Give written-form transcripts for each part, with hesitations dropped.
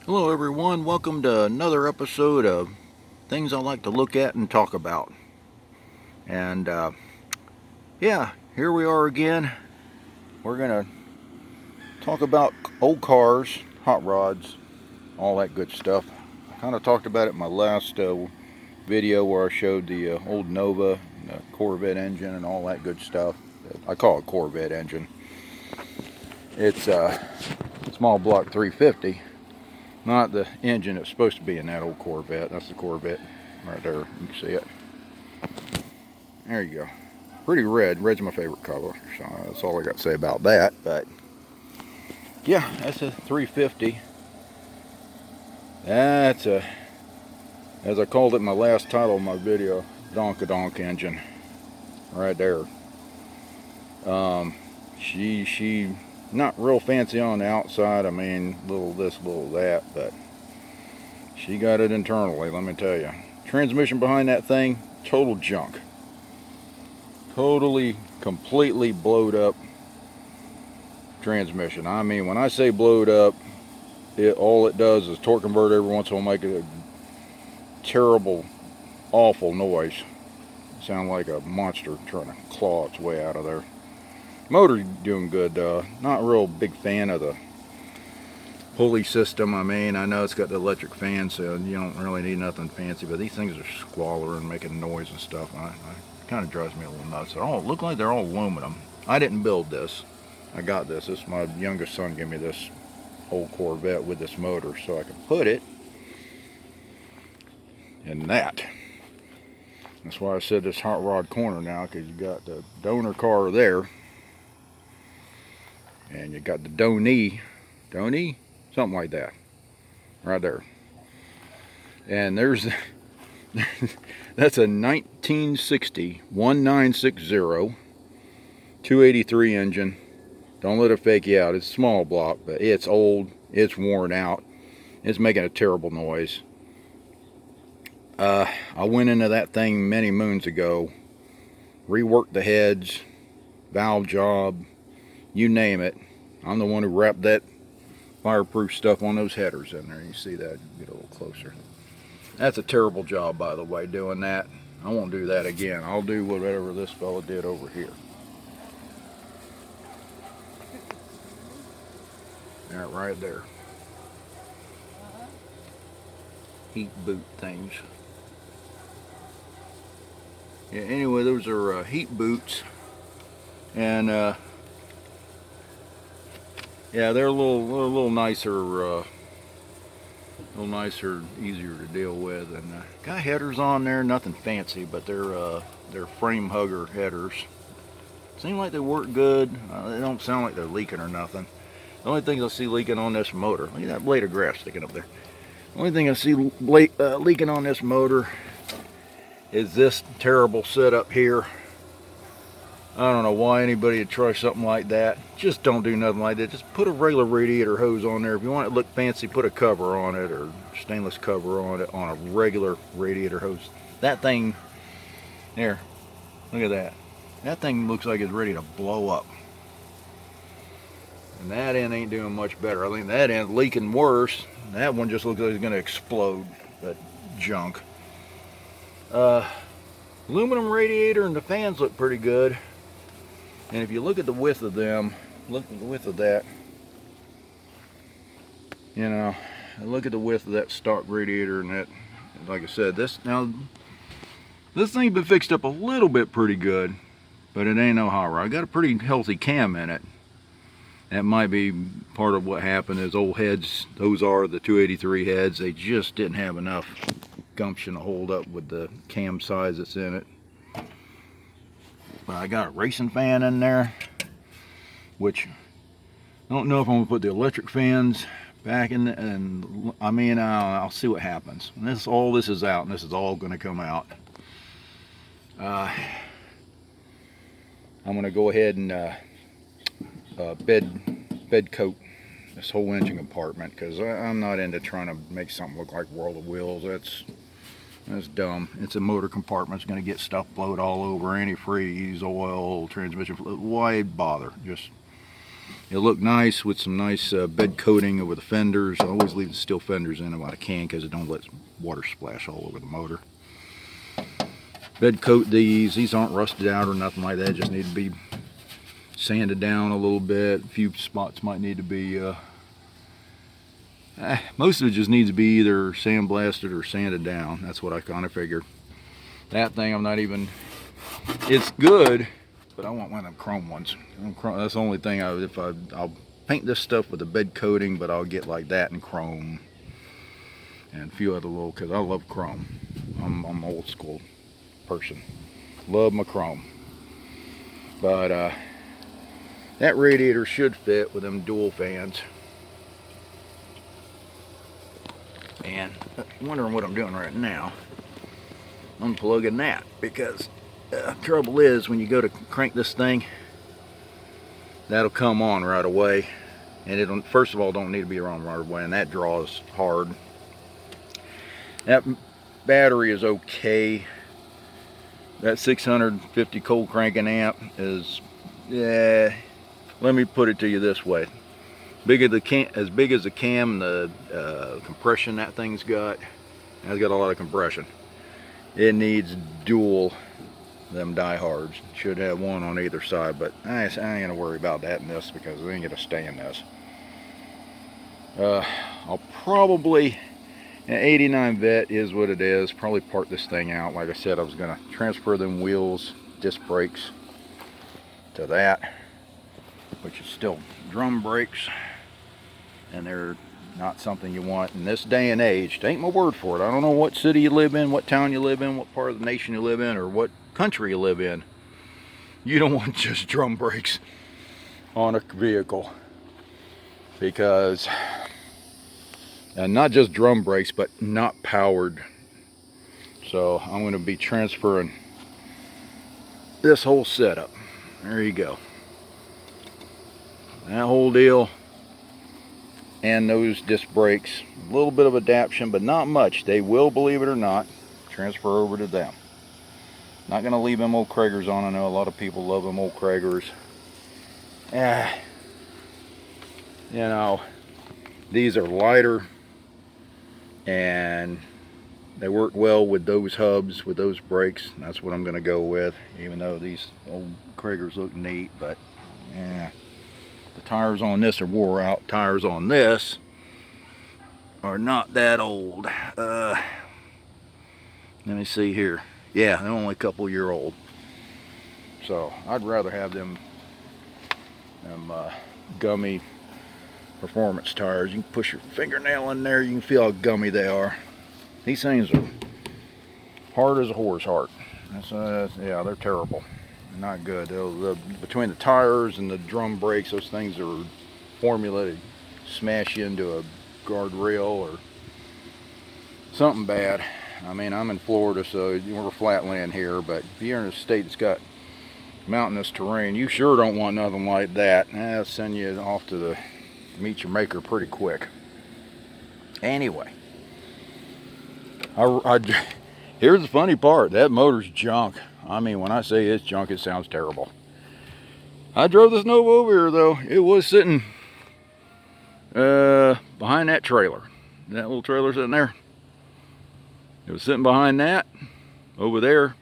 Hello everyone, welcome to another episode of things I like to look at and talk about. And yeah, here we are again. We're gonna talk about old cars, hot rods, all that good stuff. I kind of talked about it in my last video where I showed the old Nova, the Corvette engine and all that good stuff. I call it Corvette engine. It's a small block 350. Not the engine that's supposed to be in that old Corvette. That's the Corvette right there. You can see it. There you go. Pretty red. Red's my favorite color. So that's all I got to say about that. But yeah, that's a 350. That's a, as I called it in my last title of my video, Donkadonk engine. Right there. She not real fancy on the outside. I mean, little this, little that, but she got it internally, let me tell you. Transmission behind that thing, total junk. Totally, completely blowed up transmission. I mean, when I say blowed up, all it does is torque convert every once in a while, make a terrible, awful noise. Sound like a monster trying to claw its way out of there. Motor's doing good. Not a real big fan of the pulley system. I mean, I know it's got the electric fan, so you don't really need nothing fancy, but these things are squalling, making noise and stuff. It kind of drives me a little nuts. They all look like they're all aluminum. I didn't build this. I got this. My youngest son gave me this old Corvette with this motor so I could put it in that. That's why I said this hot rod corner now, because you got the donor car there, and you got the donee, something like that, right there. And there's that's a 1960 1960 283 engine. Don't let it fake you out. It's a small block, but it's old, it's worn out, it's making a terrible noise. I went into that thing many moons ago, reworked the heads, valve job, you name it. I'm the one who wrapped that fireproof stuff on those headers in there. You see that? Get a little closer. That's a terrible job, by the way, doing that. I won't do that again. I'll do whatever this fella did over here. That right there. Heat boot things. Yeah, anyway, those are heat boots, and yeah, they're a little nicer, easier to deal with. And got headers on there, nothing fancy, but they're frame hugger headers. Seem like they work good. They don't sound like they're leaking or nothing. The only things I see leaking on this motor, look at that blade of grass sticking up there. The only thing I see leaking on this motor is this terrible setup here. I don't know why anybody would try something like that. Just don't do nothing like that. Just put a regular radiator hose on there. If you want it to look fancy, put a cover on it, or stainless cover on it, on a regular radiator hose. That thing, there, look at that. That thing looks like it's ready to blow up. And that end ain't doing much better. I think that end leaking worse. That one just looks like it's gonna explode. That junk. Aluminum radiator and the fans look pretty good. And if you look at the width of them, look at the width of that. You know, look at the width of that stock radiator and that. Like I said, this thing's been fixed up a little bit pretty good, but it ain't no hot rod. I got a pretty healthy cam in it. That might be part of what happened. Is old heads, those are the 283 heads, they just didn't have enough gumption to hold up with the cam size that's in it. But I got a racing fan in there, which I don't know if I'm gonna put the electric fans back in, and I mean, I'll see what happens. And all this is out, and this is all gonna come out. I'm gonna go ahead and bed coat this whole engine compartment, because I'm not into trying to make something look like World of Wheels. That's dumb. It's a motor compartment. It's going to get stuff blowed all over, antifreeze, oil, transmission fluid. Why bother? Just It'll look nice with some nice bed coating over the fenders. I always leave the steel fenders in them while I can because it don't let water splash all over the motor. Bed coat these. These aren't rusted out or nothing like that. Just need to be sanded down a little bit. A few spots might need to be most of it just needs to be either sandblasted or sanded down. That's what I kind of figured. That thing I'm not even, it's good, but I want one of them chrome ones. That's the only thing. I'll paint this stuff with a bed coating, but I'll get like that in chrome and a few other little, because I love chrome. I'm an old school person. Love my chrome. But that radiator should fit with them dual fans. And I'm wondering what I'm doing right now. Unplugging that, because trouble is when you go to crank this thing, that'll come on right away, and it first of all don't need to be on right away, and that draws hard. That battery is okay. That 650 cold cranking amp is, yeah, let me put it to you this way. As big as the cam and the compression that thing's got, it's got a lot of compression. It needs dual them diehards. Should have one on either side, but I ain't gonna worry about that in this because we ain't gonna stay in this. I'll probably, an 89 vet is what it is, probably part this thing out. Like I said, I was gonna transfer them wheels, disc brakes to that, which is still drum brakes, and they're not something you want in this day and age. Take my word for it. I don't know what city you live in, what town you live in, what part of the nation you live in, or what country you live in. You don't want just drum brakes on a vehicle, because, and not just drum brakes, but not powered. So I'm going to be transferring this whole setup. There you go. That whole deal. And those disc brakes, a little bit of adaptation, but not much. They will, believe it or not, transfer over to them. Not going to leave them old Kragers on. I know a lot of people love them old Kragers. You know, these are lighter, and they work well with those hubs, with those brakes. That's what I'm going to go with, even though these old Kragers look neat, but yeah. The tires on this are wore out. Tires on this are not that old. Let me see here. Yeah, they're only a couple year old. So I'd rather have them gummy performance tires. You can push your fingernail in there, you can feel how gummy they are. These things are hard as a horse heart. Yeah, they're terrible. Not good. Between the tires and the drum brakes, those things are formulated to smash you into a guardrail or something bad. I mean, I'm in Florida, so we're flatland here, but if you're in a state that's got mountainous terrain, you sure don't want nothing like that. That'll send you off to the meet your maker pretty quick. Anyway, here's the funny part. That motor's junk. I mean, when I say it's junk, it sounds terrible. I drove this Nova over here, though. It was sitting behind that trailer. That little trailer sitting there. It was sitting behind that, over there.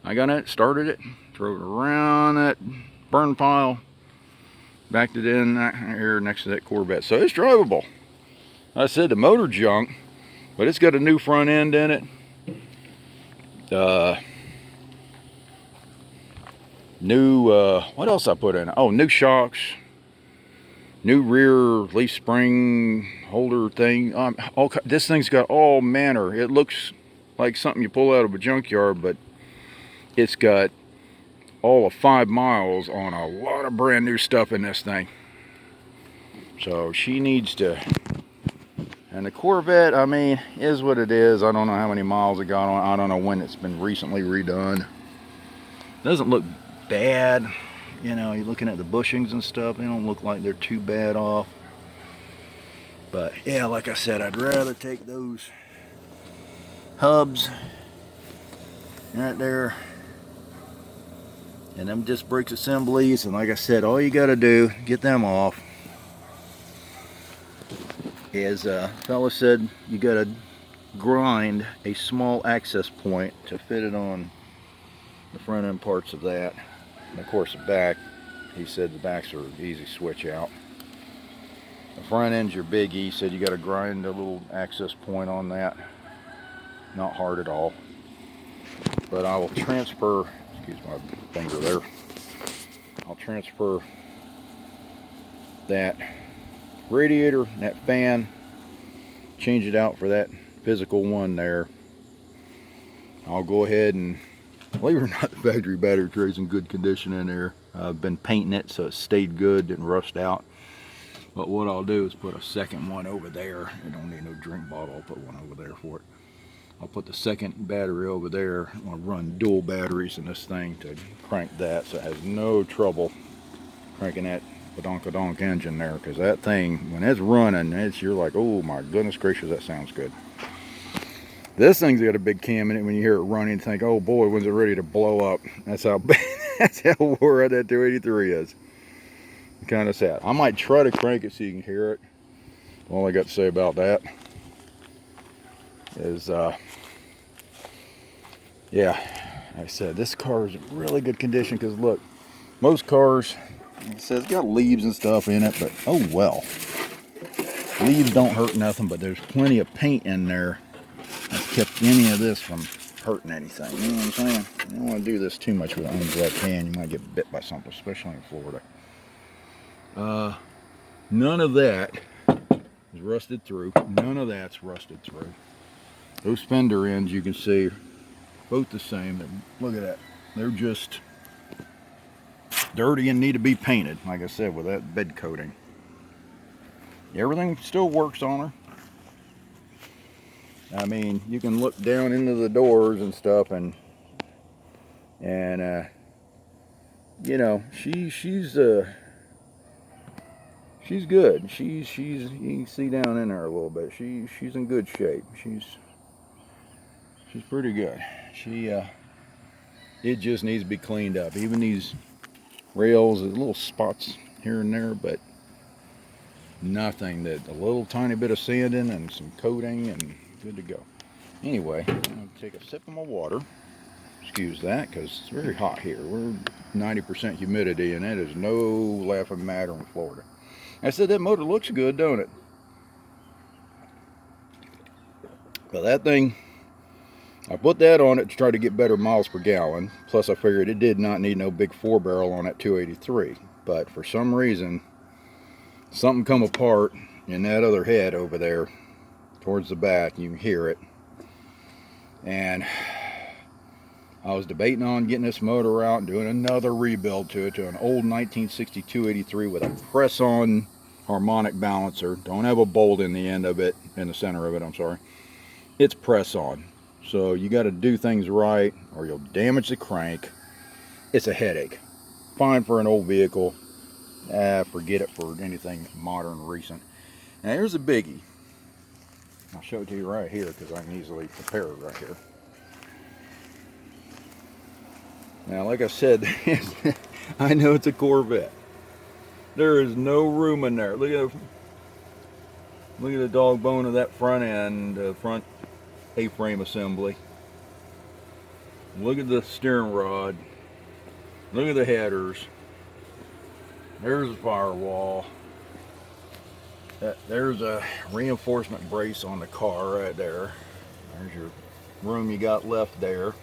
I got it, started it, drove it around that burn pile, backed it in here next to that Corvette. So it's drivable. I said the motor junk, but it's got a new front end in it. What else I put in it? Oh, new shocks, new rear leaf spring holder thing. This thing's got all manner. It looks like something you pull out of a junkyard, but it's got all of 5 miles on a lot of brand new stuff in this thing. So she needs to. And the Corvette, I mean, is what it is. I don't know how many miles it got on. I don't know when it's been recently redone. Doesn't look bad. You know, you're looking at the bushings and stuff, they don't look like they're too bad off. But yeah, like I said, I'd rather take those hubs right there And them disc brakes assemblies, and like I said, all you got to do, get them off, is fella said you got to grind a small access point to fit it on the front end parts of that. And of course the back, he said the backs are easy switch out. The front end's your biggie. He said you got to grind a little access point on that. Not hard at all. But I will transfer, excuse my finger there, I'll transfer that radiator, that fan, change it out for that physical one there. I'll go ahead and, believe it or not, the factory battery tray's in good condition in there. I've been painting it so it stayed good, didn't rust out. But what I'll do is put a second one over there. I don't need no drink bottle, I'll put one over there for it. I'll put the second battery over there. I'm gonna run dual batteries in this thing to crank that so it has no trouble cranking that badonk-a-donk engine there, because that thing, when it's running, you're like, oh my goodness gracious, that sounds good. This thing's got a big cam in it. When you hear it running, you think, oh boy, when's it ready to blow up? That's how that's how wore out that 283 is. Kind of sad. I might try to crank it so you can hear it. All I got to say about that is, yeah, like I said, this car is in really good condition, because look, most cars, it says it's got leaves and stuff in it, but oh well. Leaves don't hurt nothing, but there's plenty of paint in there that's kept any of this from hurting anything. You know what I'm saying? You don't want to do this too much with an ungloved hand. You might get bit by something, especially in Florida. None of that is rusted through. None of that's rusted through. Those fender ends, you can see, both the same. Look at that. They're just dirty and need to be painted, like I said, with that bed coating. Everything still works on her. I mean, you can look down into the doors and stuff, and you know, she's good. She's you can see down in there a little bit. She's in good shape. She's pretty good. It just needs to be cleaned up. Even these rails, there's little spots here and there, but nothing that a little tiny bit of sanding and some coating and good to go. Anyway, I'm going to take a sip of my water. Excuse that, because it's very hot here. We're 90% humidity, and that is no laughing matter in Florida. I said that motor looks good, don't it? But that thing, I put that on it to try to get better miles per gallon. Plus I figured it did not need no big 4-barrel on that 283. But for some reason, something come apart in that other head over there towards the back. You can hear it. And I was debating on getting this motor out and doing another rebuild to it, to an old 1962 83 with a press-on harmonic balancer. Don't have a bolt in the end of it, in the center of it, I'm sorry. It's press-on. So you got to do things right or you'll damage the crank. It's a headache. Fine for an old vehicle. Forget it for anything modern, recent. Now here's a biggie. I'll show it to you right here because I can easily compare it right here. Now, like I said, I know it's a Corvette. There is no room in there. Look at the dog bone of that front end, front A-frame assembly. Look at the steering rod. Look at the headers. There's a firewall. There's a reinforcement brace on the car right there. There's your room you got left there.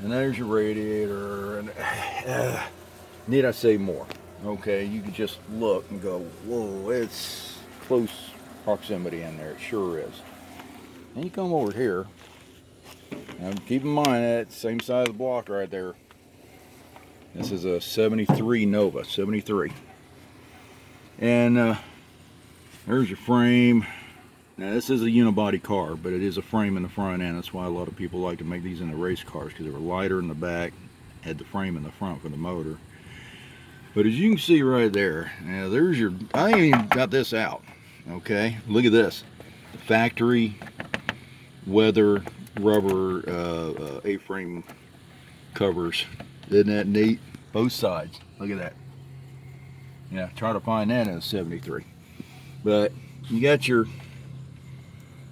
And there's your radiator. And need I say more? Okay, you can just look and go, whoa, it's close proximity in there. It sure is. And you come over here. Now keep in mind that's the same size block right there. This is a 73 Nova, 73. And there's your frame. Now this is a unibody car, but it is a frame in the front end. That's why a lot of people like to make these into race cars, because they were lighter in the back, had the frame in the front for the motor. But as you can see right there, now there's your, I ain't even got this out, okay? Look at this. The factory weather rubber A-frame covers. Isn't that neat? Both sides. Look at that. Yeah, try to find that in a 73. But you got your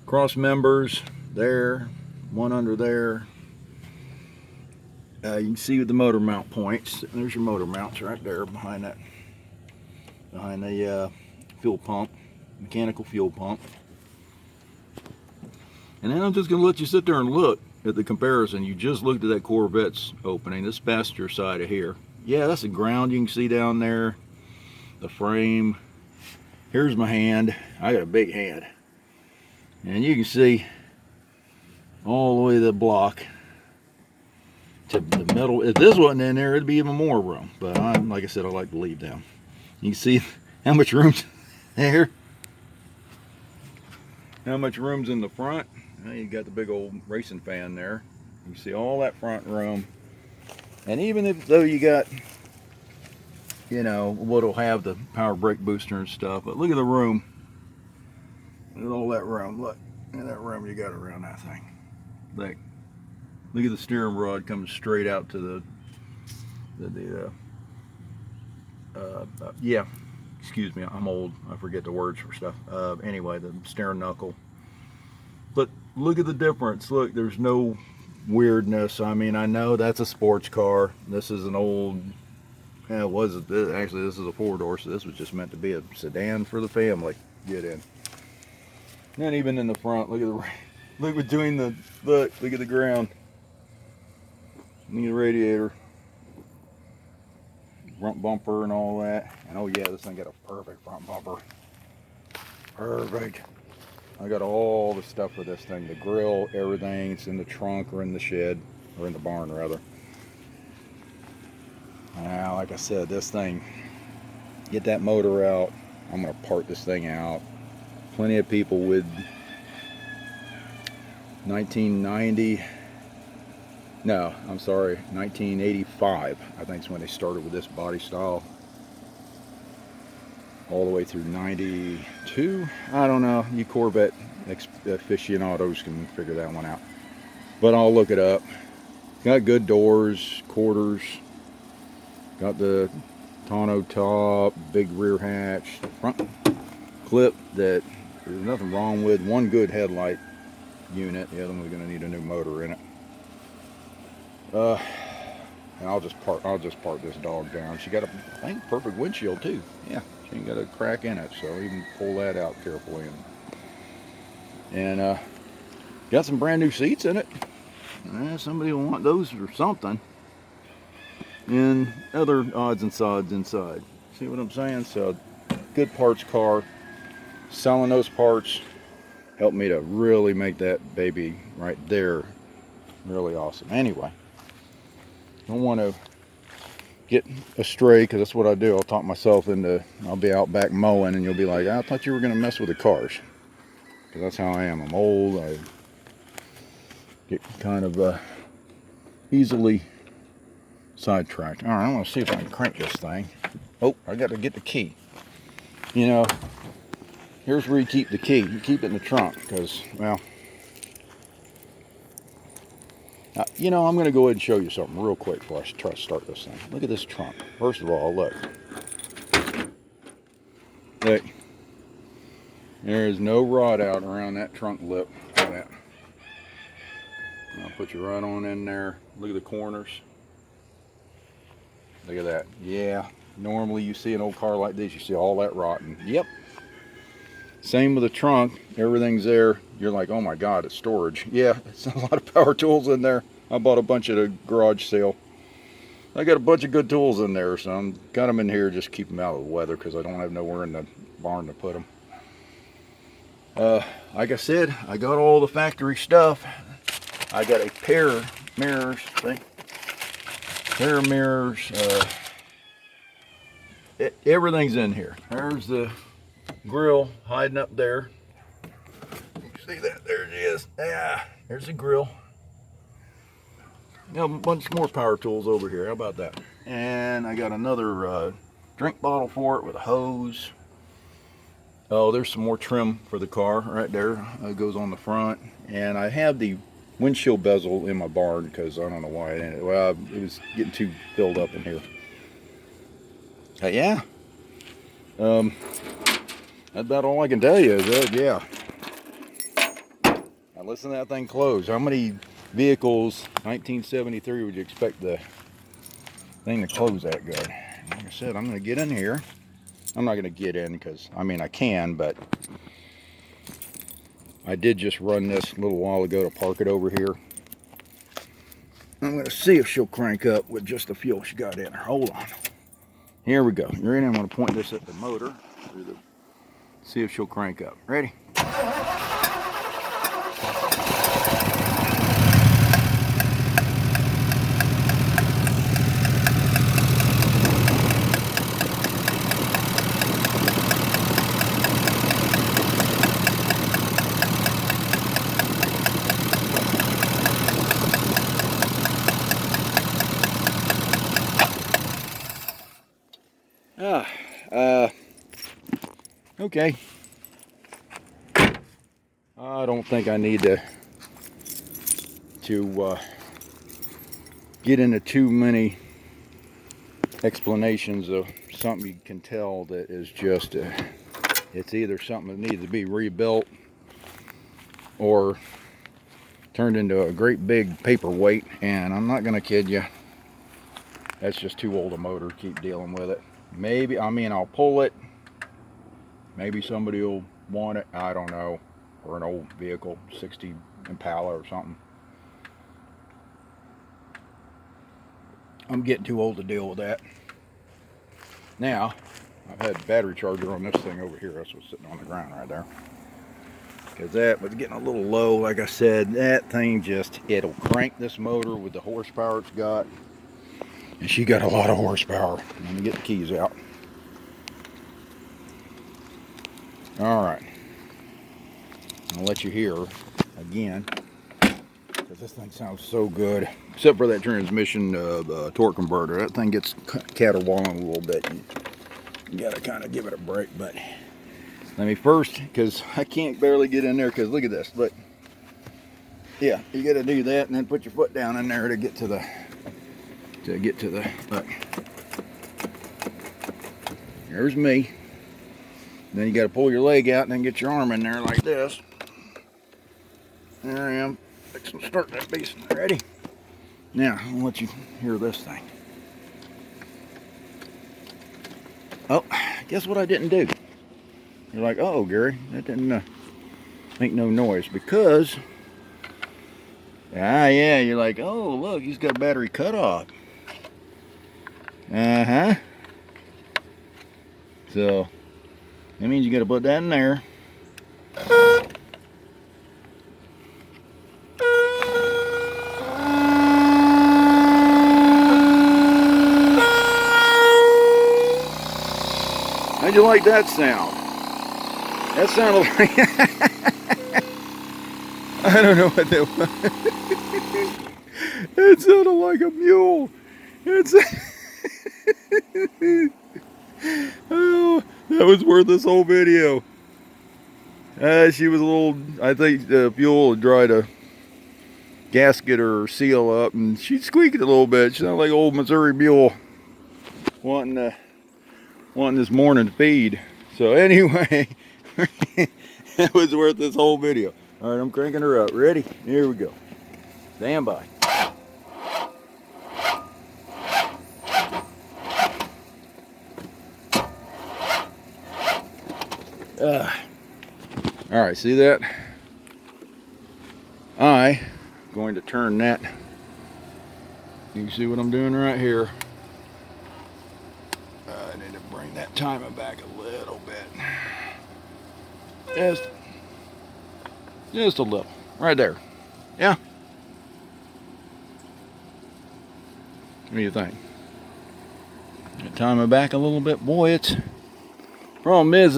cross members there, one under there. You can see with the motor mount points. There's your motor mounts right there behind that, behind the fuel pump, mechanical fuel pump. And then I'm just going to let you sit there and look at the comparison. You just looked at that Corvette's opening, this passenger side of here. Yeah, that's the ground you can see down there, the frame. Here's my hand. I got a big hand. And you can see all the way to the block to the middle. If this wasn't in there, it'd be even more room. But like I said, I like to leave them. You can see how much room's there. How much room's in the front. Now you got the big old racing fan there. You see all that front room. And even though you got, you know, what'll have the power brake booster and stuff, but look at the room. Look at all that room. Look at that room you got around that thing. Look at the steering rod coming straight out to yeah, excuse me, I'm old. I forget the words for stuff. Anyway, the steering knuckle. But look at the difference. Look, there's no weirdness. I mean, I know that's a sports car. This is an old, yeah, actually this is a 4-door, so this was just meant to be a sedan for the family. Get in. And even in the front, look between the, look at the ground. Look at the radiator. Front bumper and all that. And oh yeah, this thing got a perfect front bumper. Perfect. I got all the stuff for this thing. The grill, everything. It's in the trunk or in the shed, or in the barn rather. Now, like I said, this thing, get that motor out. I'm gonna part this thing out. Plenty of people with 1990, no, I'm sorry, 1985, I think is when they started with this body style. All the way through 92. I don't know. You Corvette aficionados can figure that one out. But I'll look it up. Got good doors, quarters. Got the tonneau top, big rear hatch, the front clip that there's nothing wrong with. One good headlight unit. The other one's going to need a new motor in it. And I'll just part this dog down. She got a, I think, perfect windshield too. Yeah. Ain't got a crack in it, so you can pull that out carefully. And got some brand new seats in it. Somebody will want those or something. And other odds and sods inside. See what I'm saying? So, good parts car. Selling those parts helped me to really make that baby right there really awesome. Anyway, don't want to get astray, because that's what I do. I'll talk myself into, I'll be out back mowing and you'll be like, I thought you were going to mess with the cars. Because that's how I am. I'm old. I get kind of easily sidetracked. Alright, I'm going to see if I can crank this thing. Oh, I got to get the key. You know, here's where you keep the key. You keep it in the trunk because, well, you know, I'm going to go ahead and show you something real quick before I try to start this thing. Look at this trunk. First of all, look. Look. There is no rod out around that trunk lip. Look at that. I'll put you right on in there. Look at the corners. Look at that. Yeah. Normally you see an old car like this, you see all that rotten. Yep. Same with the trunk. Everything's there. You're like, oh my God, it's storage. Yeah, it's a lot of power tools in there. I bought a bunch at a garage sale. I got a bunch of good tools in there, so I'm got them in here just keep them out of the weather because I don't have nowhere in the barn to put them. Like I said, I got all the factory stuff. I got a pair of mirrors, everything's in here. There's the grill hiding up there. You see that? There it is. Yeah, there's the grill. Got a bunch more power tools over here. How about that? And I got another drink bottle for it with a hose. Oh, there's some more trim for the car right there. It goes on the front. And I have the windshield bezel in my barn because I don't know why it ended. Well, it was getting too filled up in here. Yeah. That's about all I can tell you is that, yeah. Now listen to that thing close. How many vehicles, 1973, would you expect the thing to close that good? Like I said, I'm going to get in here. I'm not going to get in because, I mean, I can, but I did just run this a little while ago to park it over here. I'm going to see if she'll crank up with just the fuel she got in her. Hold on. Here we go. You ready? I'm going to point this at the motor. See if she'll crank up. Ready? Okay. I don't think I need to get into too many explanations of something you can tell that is just it's either something that needs to be rebuilt or turned into a great big paperweight, and I'm not gonna kid you, that's just too old a motor to keep dealing with it. Maybe, I mean, I'll pull it, maybe somebody will want it, I don't know, or an old vehicle, 60 Impala or something. I'm getting too old to deal with that. Now, I've had a battery charger on this thing over here. That's what's sitting on the ground right there. Because that was getting a little low. Like I said, that thing just, it'll crank this motor with the horsepower it's got. And she got a lot of horsepower. Let me get the keys out. Alright. I'll let you hear again. Because this thing sounds so good. Except for that transmission torque converter. That thing gets caterwauling a little bit. You gotta kind of give it a break. But let me first, because I can't barely get in there. Because look at this. Look. Yeah, you gotta do that and then put your foot down in there to get to the. Look. There's me. Then you gotta pull your leg out and then get your arm in there like this. There I am. Fixing to start that beast. Ready? Now, I'll let you hear this thing. Oh, guess what I didn't do? You're like, oh, Gary, that didn't make no noise. Because, yeah, you're like, oh, look, he's got a battery cutoff. Uh-huh. So, that means you got to put that in there. How'd you like that sound? That sounded like... I don't know what that was. It sounded like a mule. It's... Oh, that was worth this whole video. She was a little... I think the fuel had dried a gasket or seal up, and she squeaked a little bit. She sounded like an old Missouri mule wanting this morning feed. So anyway, that was worth this whole video. All right, I'm cranking her up. Ready? Here we go. Stand by. All right, see that? I'm going to turn that. You can see what I'm doing right here. I need to bring that timer back a little bit. Just a little. Right there. Yeah? What do you think? Timer back a little bit. Boy, it's... Problem is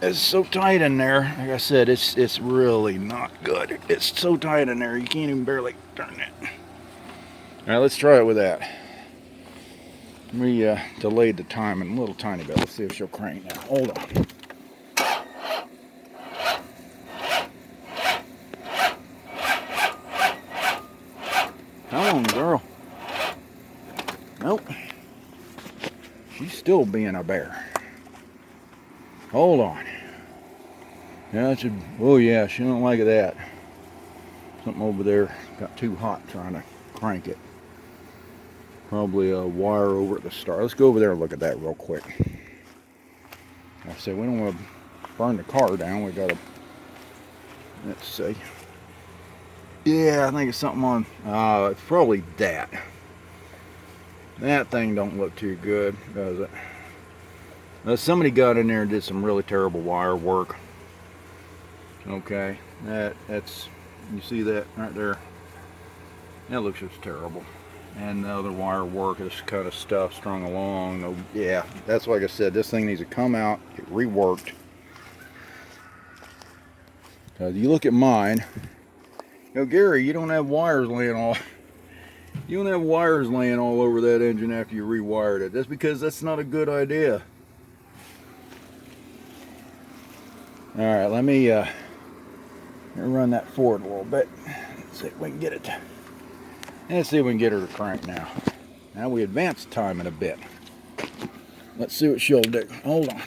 it's so tight in there. Like I said, it's really not good. It's so tight in there, you can't even barely turn it. All right, let's try it with that. We delayed the timing a little tiny bit. Let's see if she'll crank now. Hold on. still being a bear. Hold on. Yeah, it should, oh yeah, she don't like that. Something over there got too hot trying to crank it. Probably a wire over at the start. Let's go over there and look at that real quick. I said we don't want to burn the car down. We gotta, let's see. Yeah, I think it's something on, it's probably that. That thing don't look too good, does it? Somebody got in there and did some really terrible wire work. Okay, that's, you see that right there? That looks just terrible. And the other wire work is kind of stuff strung along. No, yeah, that's like I said, this thing needs to come out, get reworked. You look at mine. You know, Gary, you don't have wires laying all over that engine after you rewired it. That's because that's not a good idea. All right, let me run that forward a little bit. Let's see if we can get it. Let's see if we can get her to crank now. Now we advance the timing a bit. Let's see what she'll do. Hold on.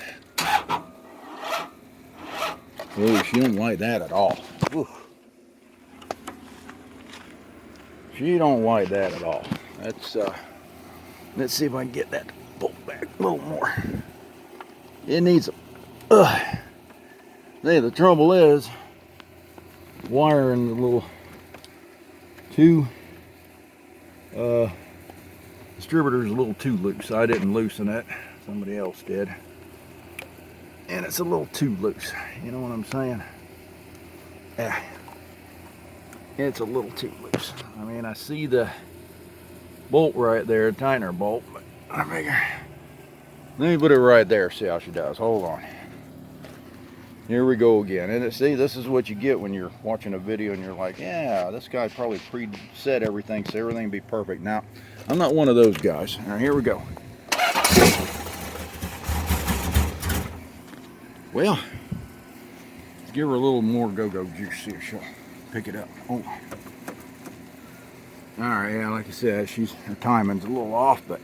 Ooh, she don't like that at all. Ooh. She don't like that at all. Let's see if I can get that to pull back a little more. It needs a, hey, the trouble is wiring the little two distributor's a little too loose. I didn't loosen it, somebody else did, and it's a little too loose, you know what I'm saying? Yeah, it's a little too loose. I mean, I see the bolt right there, tightener bolt, but I figure, let me put it right there, see how she does. Hold on. Here we go again. And see, this is what you get when you're watching a video and you're like, yeah, this guy probably preset everything so everything will be perfect. Now, I'm not one of those guys. All right, here we go. Well, let's give her a little more go-go juice. See if she'll pick it up. Oh. All right, yeah, like I said, her timing's a little off, but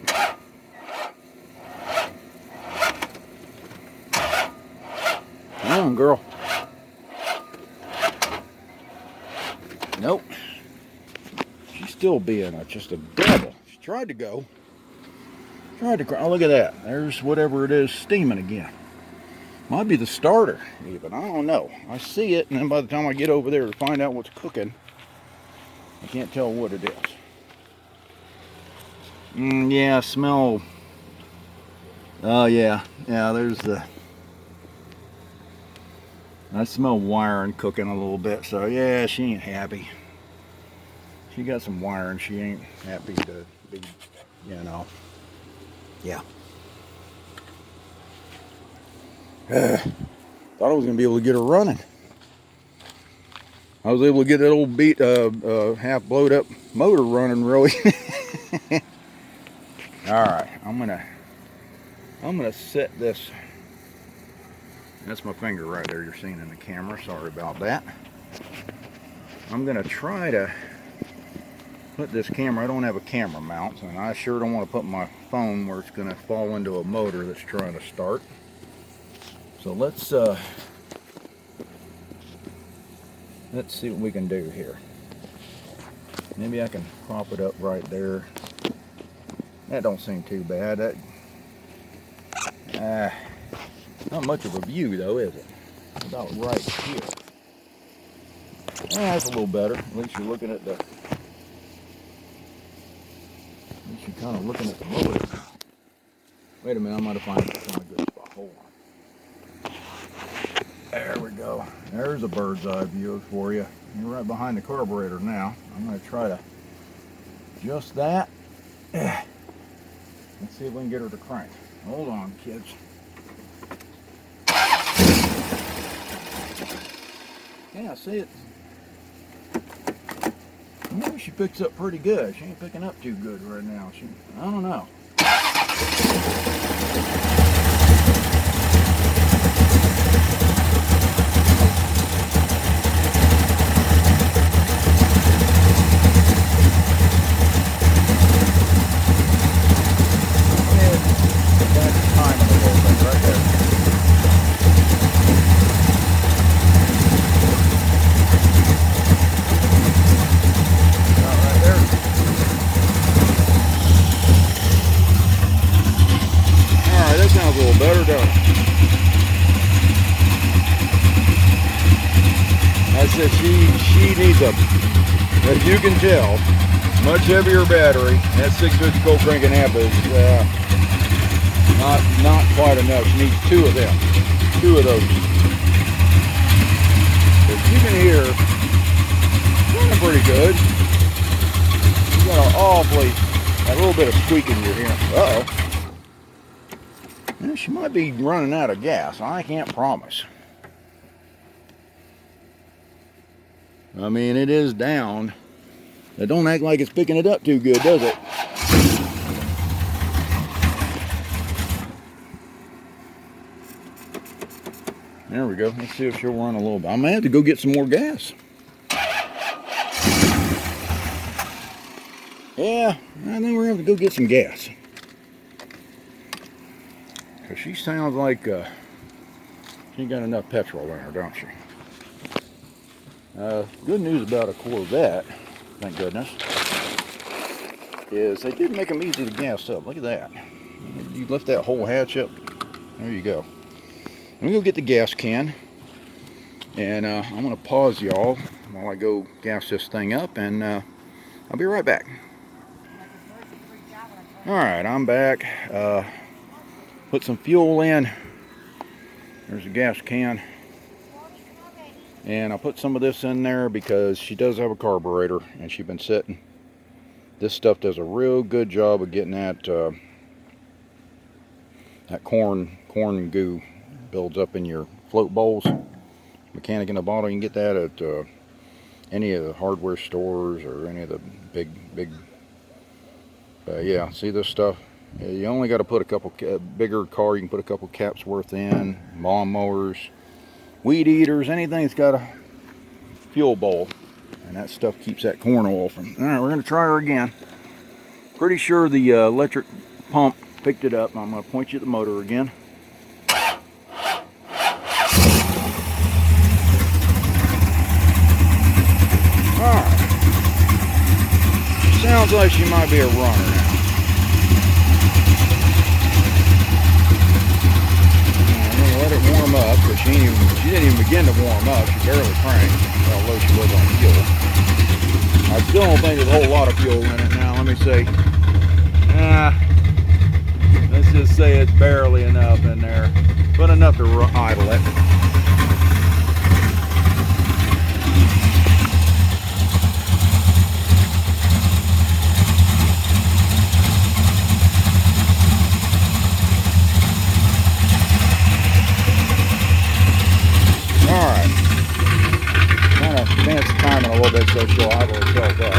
come on, girl. Nope. She's still being just a devil. She tried to go. Oh, look at that. There's whatever it is steaming again. Might be the starter, even. I don't know. I see it, and then by the time I get over there to find out what's cooking, I can't tell what it is. Yeah, smell. Oh, yeah. Yeah, there's the... I smell wiring cooking a little bit, so yeah, she ain't happy. She got some wiring, she ain't happy to be, you know. Yeah. Thought I was gonna be able to get her running. I was able to get that old beat, half blowed up motor running really. All right, I'm gonna set this. That's my finger right there you're seeing in the camera. Sorry about that. I'm going to try to put this camera, I don't have a camera mount, and I sure don't want to put my phone where it's going to fall into a motor that's trying to start. So let's see what we can do here. Maybe I can prop it up right there. That don't seem too bad. Not much of a view though, is it? About right here. That's a little better. At least you're looking at the... At least you're kind of looking at the motor. Wait a minute, I might have found a good spot. Hold on. There we go. There's a bird's eye view for you. You're right behind the carburetor now. I'm going to try to adjust that. Let's see if we can get her to crank. Hold on, kids. Yeah, see it. Maybe she picks up pretty good. She ain't picking up too good right now. I don't know. said, she needs a, as you can tell, much heavier battery. That 650 cold crank and amp is not quite enough. She needs two of them, two of those. As you can hear, running pretty good. You got an awfully, a little bit of squeaking you're hearing. Uh-oh. She might be running out of gas. I can't promise. I mean, it is down. It don't act like it's picking it up too good, does it? There we go. Let's see if she'll run a little bit. I may have to go get some more gas. Yeah, I think we're going to have to go get some gas. Because she sounds like she got enough petrol in her, don't she? Good news about a Corvette, thank goodness, is they did make them easy to gas up. Look at that. You lift that whole hatch up. There you go. I'm going to go get the gas can. And I'm going to pause y'all while I go gas this thing up. And I'll be right back. Alright, I'm back. Put some fuel in. There's a gas can. And I'll put some of this in there because she does have a carburetor and she's been sitting. This stuff does a real good job of getting that that corn goo builds up in your float bowls. Mechanic in the bottle, you can get that at any of the hardware stores or any of the big yeah, see this stuff? You only got to put a couple, bigger car, you can put a couple caps worth in, lawn mowers, weed eaters, anything that's got a fuel bowl. And that stuff keeps that corn oil from. Alright, we're going to try her again. Pretty sure the electric pump picked it up. I'm going to point you at the motor again. Alright. Sounds like she might be a runner now. Let it warm up, because she didn't even begin to warm up. She barely cranked how low she was on fuel. I still don't think there's a whole lot of fuel in it now. Let me say, let's just say it's barely enough in there, but enough to idle it. Alright, kind of advance the timing a little bit so she'll idle herself up.